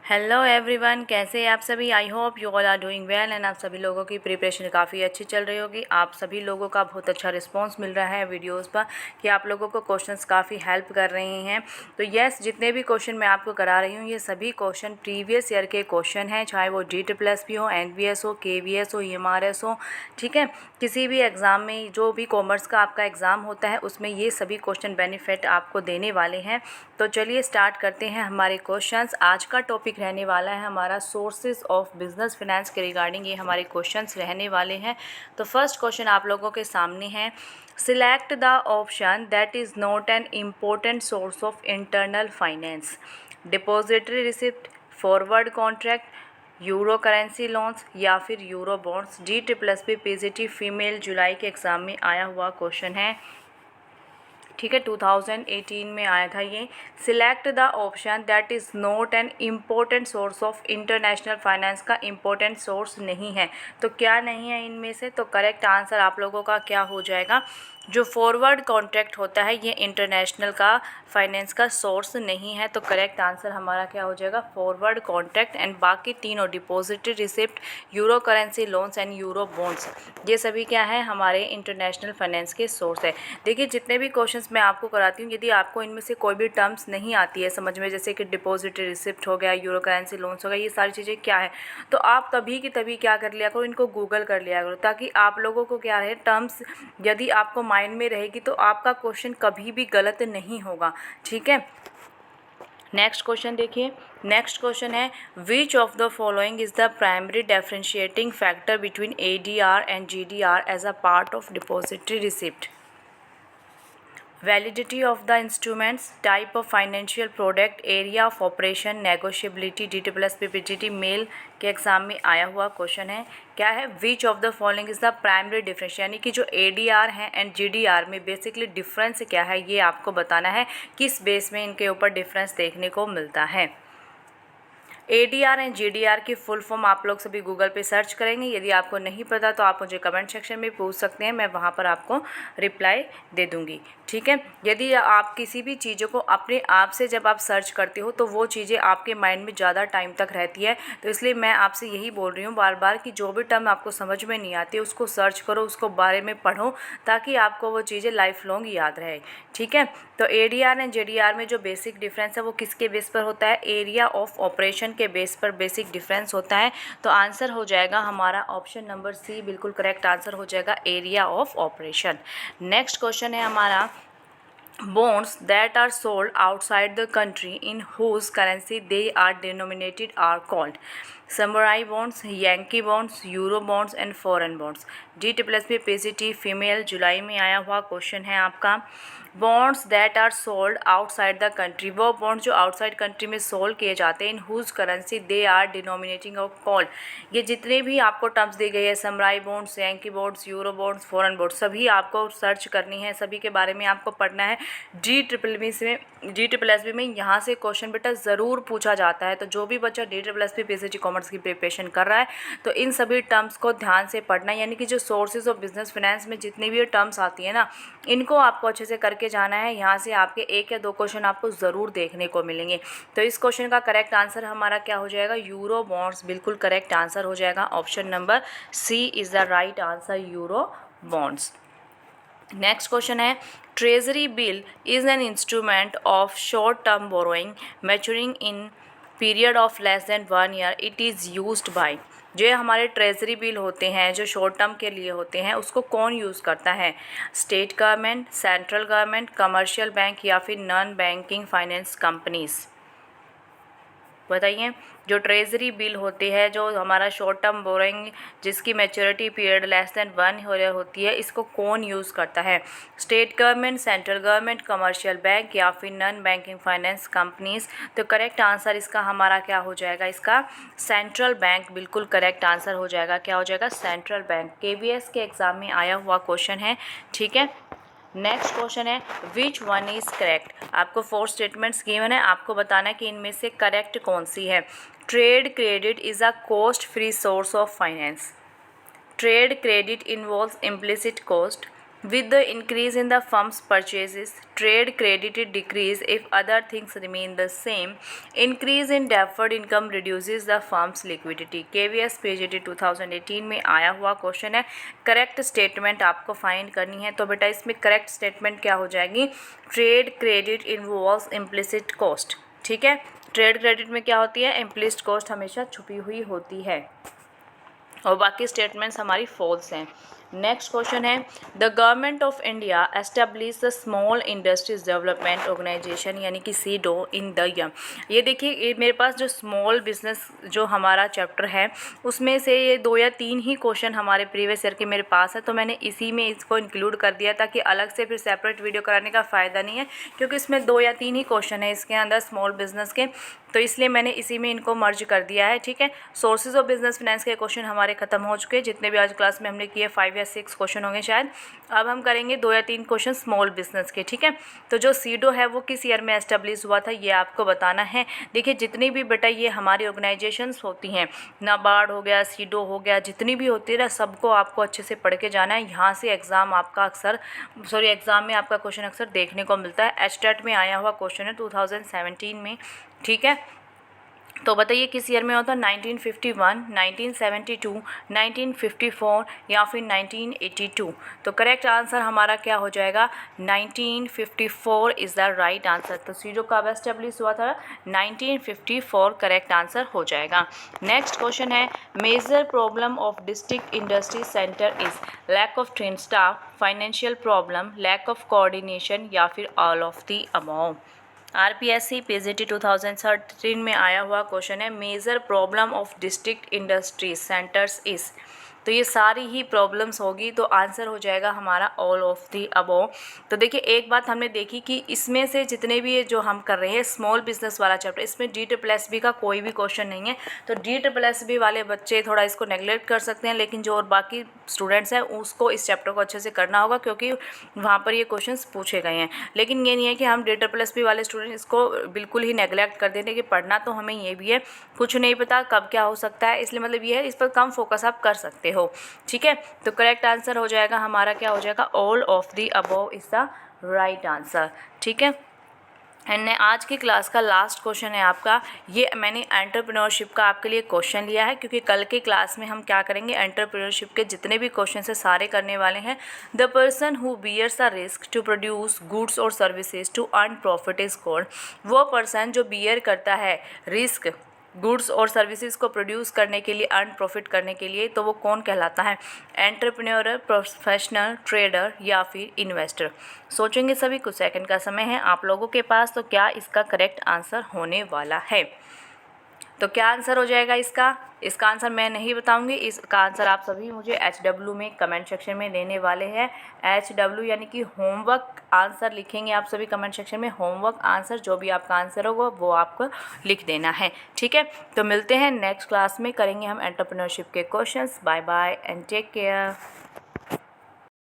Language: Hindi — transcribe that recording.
हेलो एवरीवन, कैसे हैं आप सभी। I hope you all are doing well and आप सभी लोगों की प्रिपरेशन काफ़ी अच्छी चल रही होगी। आप सभी लोगों का बहुत अच्छा रिस्पांस मिल रहा है वीडियोस पर कि आप लोगों को क्वेश्चंस काफ़ी हेल्प कर रहे हैं। तो यस, जितने भी क्वेश्चन मैं आपको करा रही हूँ ये सभी क्वेश्चन प्रीवियस ईयर के क्वेश्चन हैं, चाहे वो DSSS हो, NVS हो, KVS हो, EMRS हो। ठीक है, किसी भी एग्ज़ाम में जो भी कॉमर्स का आपका एग्ज़ाम होता है उसमें ये सभी क्वेश्चन बेनिफिट आपको देने वाले हैं। तो चलिए स्टार्ट करते हैं हमारे क्वेश्चंस। आज का टॉपिक रहने वाला है हमारा सोर्सेज ऑफ बिजनेस फाइनेंस के रिगार्डिंग ये हमारे क्वेश्चंस रहने वाले हैं। तो फर्स्ट क्वेश्चन आप लोगों के सामने है, select the option that is not an important source of internal finance. Depository receipt, forward contract, euro currency loans या फिर euro bonds. DSSS PGT female जुलाई के एग्ज़ाम में आया हुआ क्वेश्चन है। ठीक है, 2018 में आया था ये। Select the option that is not an important source of international finance का इम्पोर्टेंट सोर्स नहीं है। तो क्या नहीं है इनमें से? तो करेक्ट आंसर आप लोगों का क्या हो जाएगा? जो फॉरवर्ड कॉन्ट्रैक्ट होता है ये इंटरनेशनल का फाइनेंस का सोर्स नहीं है। तो करेक्ट आंसर हमारा क्या हो जाएगा? Forward contract. एंड बाकी तीनों depository receipt, euro currency loans and euro bonds, ये सभी क्या है? हमारे इंटरनेशनल फाइनेंस के सोर्स है। देखिए, जितने भी क्वेश्चंस मैं आपको कराती हूँ, यदि आपको इनमें से कोई भी टर्म्स नहीं आती है समझ में, जैसे कि डिपॉजिटरी रिसिप्ट हो गया, यूरो करेंसी लोन्स हो गया, ये सारी चीज़ें क्या है, तो आप तभी की तभी क्या कर लिया करो, इनको गूगल कर लिया करो, ताकि आप लोगों को क्या रहे, टर्म्स यदि आपको माइंड में रहेगी तो आपका क्वेश्चन कभी भी गलत नहीं होगा। ठीक है, नेक्स्ट क्वेश्चन देखिए। नेक्स्ट क्वेश्चन है, which of the following is the primary differentiating factor between ADR and GDR as a part of depository receipt. Validity of the instruments, type of financial product, area of operation, negotiability. DSSS PGT male के एग्जाम में आया हुआ क्वेश्चन है। क्या है? Which of the following is the primary difference, यानी कि जो ADR है एंड GDR में बेसिकली डिफरेंस क्या है ये आपको बताना है, किस बेस में इनके ऊपर डिफरेंस देखने को मिलता है। ADR एंड GDR की फुल फॉर्म आप लोग सभी गूगल पे सर्च करेंगे। यदि आपको नहीं पता तो आप मुझे कमेंट सेक्शन में पूछ सकते हैं, मैं वहाँ पर आपको रिप्लाई दे दूँगी। ठीक है, यदि आप किसी भी चीज़ों को अपने आप से जब आप सर्च करते हो तो वो चीज़ें आपके माइंड में ज़्यादा टाइम तक रहती है। तो इसलिए मैं आपसे यही बोल रही हूँ बार बार कि जो भी टर्म आपको समझ में नहीं आती उसको सर्च करो, उसको बारे में पढ़ो, ताकि आपको वो चीज़ें लाइफ लॉन्ग याद रहे। ठीक है, तो ADR एंड GDR में जो बेसिक डिफरेंस है वो किसके बेस पर होता है? एरिया ऑफ ऑपरेशन के बेस पर बेसिक डिफरेंस होता है। तो आंसर हो जाएगा हमारा ऑप्शन नंबर C, बिल्कुल करेक्ट आंसर हो जाएगा, area of operation. Next question है हमारा, bonds that are sold outside the country in whose currency they are denominated are called samurai bonds, yankee bonds, euro bonds and foreign bonds। DSSS PGT female जुलाई में आया हुआ क्वेश्चन है आपका। Bonds that are sold outside the country, वो बॉन्ड जो आउटसाइड कंट्री में सोल्ड किए जाते हैं, in whose currency they are denominating of called. ये जितने भी आपको टर्म्स दी गई है, samurai bonds, yankee bonds, euro bonds, foreign bonds, सभी आपको सर्च करनी है, सभी के बारे में आपको पढ़ना है। DSSS में यहाँ से क्वेश्चन बेटा ज़रूर पूछा जाता है। तो जो भी बच्चा DSSS PGT कॉमर्स की प्रिपरेशन कर रहा है तो इन सभी टर्म्स को ध्यान से पढ़ना, यानी कि जो सोर्सेज ऑफ बिजनेस फाइनेंस में जितनी भी टर्म्स आती है ना, इनको आपको अच्छे से करके जाना है। यहाँ से आपके 1 या 2 क्वेश्चन आपको ज़रूर देखने को मिलेंगे। तो इस क्वेश्चन का करेक्ट आंसर हमारा क्या हो जाएगा? यूरो बॉन्ड्स, बिल्कुल करेक्ट आंसर हो जाएगा। Option number C is the right answer, euro bonds. Next question है, treasury bill is an instrument of short term borrowing maturing in period of less than 1 year, it is used by. जो हमारे ट्रेजरी बिल होते हैं जो शॉर्ट टर्म के लिए होते हैं, उसको कौन यूज़ करता है? State government, central government, commercial bank या फिर नॉन बैंकिंग फाइनेंस कंपनीज। बताइए, जो ट्रेजरी बिल होते हैं, जो हमारा शॉर्ट टर्म बोरोइंग जिसकी maturity period less than 1 year होती है, इसको कौन यूज़ करता है? State government, central government, commercial bank या फिर नॉन बैंकिंग फाइनेंस कंपनीज। तो करेक्ट आंसर इसका हमारा क्या हो जाएगा? इसका सेंट्रल बैंक, बिल्कुल करेक्ट आंसर हो जाएगा। क्या हो जाएगा? Central bank. KVS के एग्ज़ाम में आया हुआ क्वेश्चन है। ठीक है, नेक्स्ट क्वेश्चन है, विच वन इज़ करेक्ट। आपको 4 स्टेटमेंट्स गिवन है, आपको बताना है कि इनमें से करेक्ट कौन सी है। Trade credit is a cost free source of finance. Trade credit involves implicit cost. With the increase in the firm's purchases, trade credit decrease if other things remain the same. Increase in deferred income reduces the firm's liquidity. KVS PGT 2018 में आया हुआ क्वेश्चन है। करेक्ट स्टेटमेंट आपको फाइंड करनी है। तो बेटा इसमें करेक्ट स्टेटमेंट क्या हो जाएगी? Trade credit involves implicit cost. ठीक है, ट्रेड क्रेडिट में क्या होती है? इम्प्लिसिट कॉस्ट हमेशा छुपी हुई होती है और बाकी स्टेटमेंट्स हमारी फॉल्स हैं। नेक्स्ट क्वेश्चन है, the government of India establish the small industries development organisation यानी कि सीडो इन द ईयर। ये देखिए मेरे पास जो स्मॉल बिजनेस जो हमारा चैप्टर है उसमें से ये 2 या 3 ही क्वेश्चन हमारे प्रीवियस ईयर के मेरे पास है, तो मैंने इसी में इसको इंक्लूड कर दिया ताकि अलग से फिर सेपरेट वीडियो कराने का फ़ायदा नहीं है, क्योंकि इसमें 2 या 3 ही क्वेश्चन है इसके अंदर स्मॉल बिजनेस के, तो इसलिए मैंने इसी में इनको मर्ज कर दिया है। ठीक है, सोर्सेज ऑफ बिजनेस फाइनेंस के क्वेश्चन हमारे खत्म हो चुके हैं, जितने भी आज क्लास में हमने किए 5 या 6 क्वेश्चन होंगे शायद। अब हम करेंगे 2 या 3 क्वेश्चन स्मॉल बिजनेस के। ठीक है, तो जो सीडो है वो किस ईयर में एस्टेब्लिश हुआ था ये आपको बताना है। देखिए जितनी भी बेटा ये हमारी ऑर्गेनाइजेशंस होती हैं, नाबार्ड हो गया, सीडो हो गया, जितनी भी होती है ना, सबको आपको अच्छे से पढ़ के जाना है। यहाँ से एग्ज़ाम में आपका क्वेश्चन अक्सर देखने को मिलता है। एचटेट में आया हुआ क्वेश्चन है 2017 में। ठीक है, तो बताइए किस ईयर में होता है? 1951, 1972, 1954 या फिर 1982। तो करेक्ट आंसर हमारा क्या हो जाएगा? 1954 इज़ द राइट आंसर। तो सीडो कब एस्टेब्लिश हुआ था? 1954 करेक्ट आंसर हो जाएगा। नेक्स्ट क्वेश्चन है, major problem of district industry centre is lack of train staff, financial problem, lack of coordination या फिर all of the above. RPSC PGT 2013 में आया हुआ क्वेश्चन है, major problem of district industries centres is. तो ये सारी ही प्रॉब्लम्स होगी, तो आंसर हो जाएगा हमारा ऑल ऑफ दी अबव। तो देखिए एक बात हमने देखी कि इसमें से जितने भी जो हम कर रहे हैं स्मॉल बिजनेस वाला चैप्टर, इसमें DSSB का कोई भी क्वेश्चन नहीं है। तो DSSB वाले बच्चे थोड़ा इसको नेगलेक्ट कर सकते हैं, लेकिन जो और बाकी स्टूडेंट्स हैं उसको इस चैप्टर को अच्छे से करना होगा, क्योंकि वहाँ पर ये क्वेश्चन पूछे गए हैं। लेकिन ये नहीं है कि हम DSSB वाले स्टूडेंट इसको बिल्कुल ही नेगलेक्ट कर देते कि पढ़ना तो हमें ये भी है, कुछ नहीं पता कब क्या हो सकता है, इसलिए मतलब ये है इस पर कम फोकस आप कर सकते हो। ठीक है, तो करेक्ट आंसर हो जाएगा हमारा क्या हो जाएगा? All of the above is the right answer. ठीक है, एंड आज की क्लास का लास्ट क्वेश्चन है आपका, ये मैंने एंटरप्रेन्योरशिप का आपके लिए क्वेश्चन लिया है, क्योंकि कल की क्लास में हम क्या करेंगे, एंटरप्रेन्योरशिप के जितने भी क्वेश्चन है सारे करने वाले हैं। The person who bears the risk to produce goods और services to earn profit is called. वो पर्सन जो बियर करता है रिस्क गुड्स और सर्विसेज को प्रोड्यूस करने के लिए, अर्न प्रॉफिट करने के लिए, तो वो कौन कहलाता है? एंटरप्रेन्योर, प्रोफेशनल, ट्रेडर या फिर इन्वेस्टर। सोचेंगे सभी, कुछ सेकंड का समय है आप लोगों के पास। तो क्या इसका करेक्ट आंसर होने वाला है? तो क्या आंसर हो जाएगा इसका? इसका आंसर मैं नहीं बताऊंगी, इसका आंसर आप सभी मुझे HW में कमेंट सेक्शन में देने वाले हैं। HW यानी कि होमवर्क आंसर लिखेंगे आप सभी कमेंट सेक्शन में। होमवर्क आंसर जो भी आपका आंसर होगा वो आपको लिख देना है। ठीक है, तो मिलते हैं नेक्स्ट क्लास में, करेंगे हम एंटरप्रेन्योरशिप के questions. Bye bye and take care.